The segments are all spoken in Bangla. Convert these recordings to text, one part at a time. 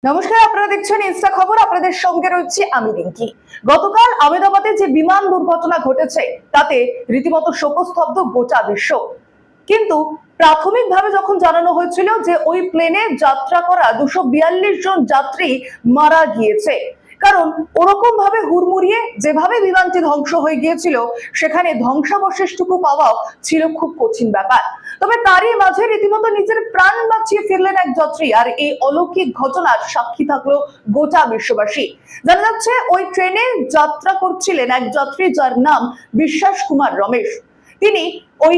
নমস্কার, আপনারা দেখছেন ইনস্টা খবর। আপনাদের সঙ্গে রয়েছে আমি রিঙ্কি। গতকাল আহমেদাবাদে যে বিমান দুর্ঘটনা ঘটেছে তাতে রীতিমতো শোকস্তব্ধ গোটা বিশ্ব। কিন্তু প্রাথমিকভাবে যখন জানানো হয়েছিল যে ওই প্লেনে যাত্রা করা 242 জন যাত্রী মারা গিয়েছে, কারণ ওরকম ভাবে হুড়মুড়িয়ে যেভাবে বিমানটি ধ্বংস হয়ে গিয়েছিল সেখানে ধ্বংসাবশেষটুকু পাওয়াও ছিল খুব কঠিন ব্যাপার। তবে তারই মাঝে রীতিমতো নিজের প্রাণ বাঁচিয়ে ফিরলেন এক যাত্রী, আর এই অলৌকিক ঘটনার সাক্ষী থাকলো গোটা বিশ্ববাসী। জানা যাচ্ছে ওই ট্রেনে যাত্রা করছিলেন এক যাত্রী যার নাম বিশ্বাস কুমার রমেশ। তিনি ওই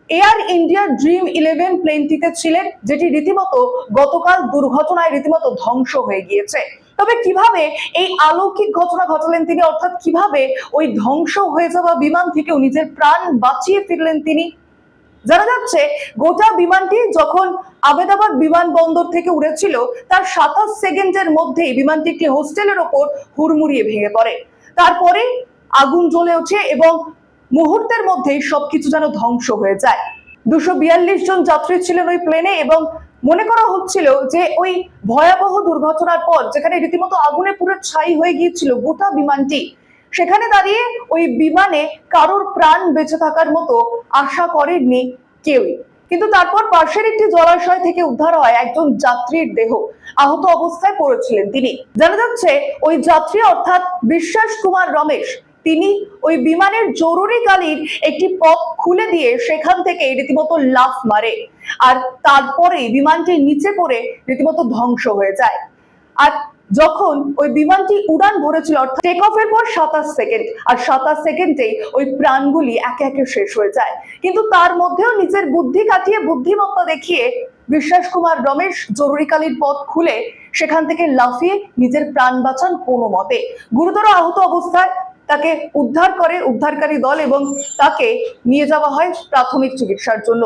এয়ার ইন্ডিয়া ড্রিম 11 প্লেনটিতে ছিলেন, যেটি রীতিমতো গতকাল দুর্ঘটনায় রীতিমতো ধ্বংস হয়ে গিয়েছে। তবে কিভাবে এই অলৌকিক ঘটনা ঘটালেন তিনি, অর্থাৎ কিভাবে ওই ধ্বংস হয়ে যাওয়া বিমান থেকেও নিজের প্রাণ বাঁচিয়ে ফিরলেন তিনি? জানা যাচ্ছে গোটা বিমানটি যখন আহমেদাবাদ বিমানবন্দর থেকে উড়েছিল তার 27 সেকেন্ডের মধ্যেই বিমানটি একটি হোস্টেলের ওপর হুড়মুড়িয়ে ভেঙে পড়ে। তারপরে আগুন জ্বলে ওঠে এবং মুহূর্তের মধ্যেই সবকিছু যেন ধ্বংস হয়ে যায়। 242 জন যাত্রী ছিলেন ওই প্লেনে এবং মনে করা হচ্ছিল যে ওই ভয়াবহ দুর্ঘটনার পর, যেখানে রীতিমতো আগুনে পুরো ছাই হয়ে গিয়েছিল গোটা বিমানটি, সেখানে দাঁড়িয়ে ওই বিমানে কারোর প্রাণ বেঁচে থাকার মতো আশা করেননি কেউই। কিন্তু তারপর পাশের একটি জলাশয় থেকে উদ্ধার হয় একজন যাত্রীর দেহ। আহত অবস্থায় পড়েছিলেন তিনি। জানা যাচ্ছে ওই যাত্রী অর্থাৎ বিশ্বাস কুমার রমেশ, তিনি ওই বিমানের জরুরিকালীন একটি পথ খুলে দিয়ে সেখান থেকে রীতিমতো লাফ মারে, আর তারপরে বিমানটির নিচে পড়ে রীতিমতো ধ্বংস হয়ে যায়। আর যখন ওই বিমানটি উড়ান ভরেছিল অর্থাৎ টেক অফের পর 27 সেকেন্ড, আর 27 সেকেন্ডে ওই প্রাণগুলি একে একে শেষ হয়ে যায়। কিন্তু তার মধ্যেও নিজের বুদ্ধি কাটিয়ে, বুদ্ধিমত্তা দেখিয়ে বিশ্বাস কুমার রমেশ জরুরিকালীন পথ খুলে সেখান থেকে লাফিয়ে নিজের প্রাণ বাঁচান কোনো মতে। গুরুতর আহত অবস্থায় তাকে উদ্ধার করে উদ্ধারকারী দল এবং তাকে নিয়ে যাওয়া হয় প্রাথমিক চিকিৎসার জন্য।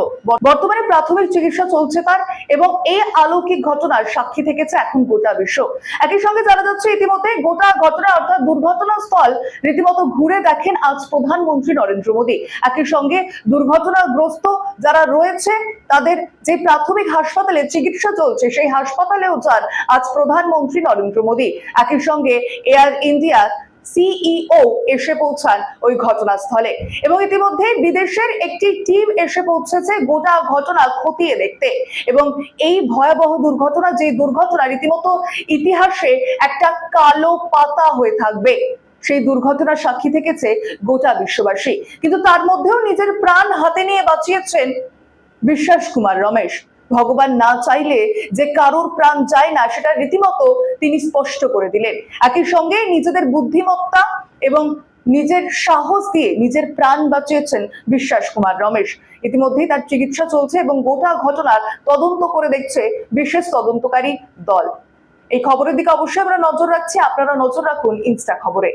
বর্তমানে প্রাথমিক চিকিৎসা চলছে তার, এবং এই অলৌকিক ঘটনার সাক্ষী থেকেছে এখন গোটা বিশ্ব। একই সঙ্গে জানা যাচ্ছে ইতিমধ্যে গোটা ঘটনা অর্থাৎ দুর্ঘটনাস্থল রীতিমতো ঘুরে দেখেন আজ প্রধানমন্ত্রী নরেন্দ্র মোদী। একই সঙ্গে দুর্ঘটনাগ্রস্ত যারা রয়েছে তাদের যে প্রাথমিক হাসপাতালে চিকিৎসা চলছে সেই হাসপাতালেও যান আজ প্রধানমন্ত্রী নরেন্দ্র মোদী। একই সঙ্গে এয়ার ইন্ডিয়া সিইও এসে পৌঁছান ওই ঘটনাস্থলে, এবং ইতিমধ্যে বিদেশের একটি টিম এসে পৌঁছেছে গোটা ঘটনা খতিয়ে দেখতে। এবং এই ভয়াবহ দুর্ঘটনা, যে দুর্ঘটনা রীতিমতো ইতিহাসে একটা কালো পাতা হয়ে থাকবে, সেই দুর্ঘটনার সাক্ষী থেকেছে গোটা বিশ্ববাসী। কিন্তু তার মধ্যেও নিজের প্রাণ হাতে নিয়ে বাঁচিয়েছেন বিশ্বাস কুমার রমেশ। ভগবান না চাইলে যে কারোর প্রাণ যায় না, সেটা রীতিমতো তিনি স্পষ্ট করে দিলেন। একই সঙ্গে নিজেদের বুদ্ধিমত্তা এবং নিজের সাহস দিয়ে নিজের প্রাণ বাঁচিয়েছেন বিশ্বাস কুমার রমেশ। ইতিমধ্যেই তার চিকিৎসা চলছে এবং গোটা ঘটনার তদন্ত করে দেখছে বিশেষ তদন্তকারী দল। এই খবরের দিকে অবশ্যই আমরা নজর রাখছি, আপনারা নজর রাখুন ইনস্টা খবরে।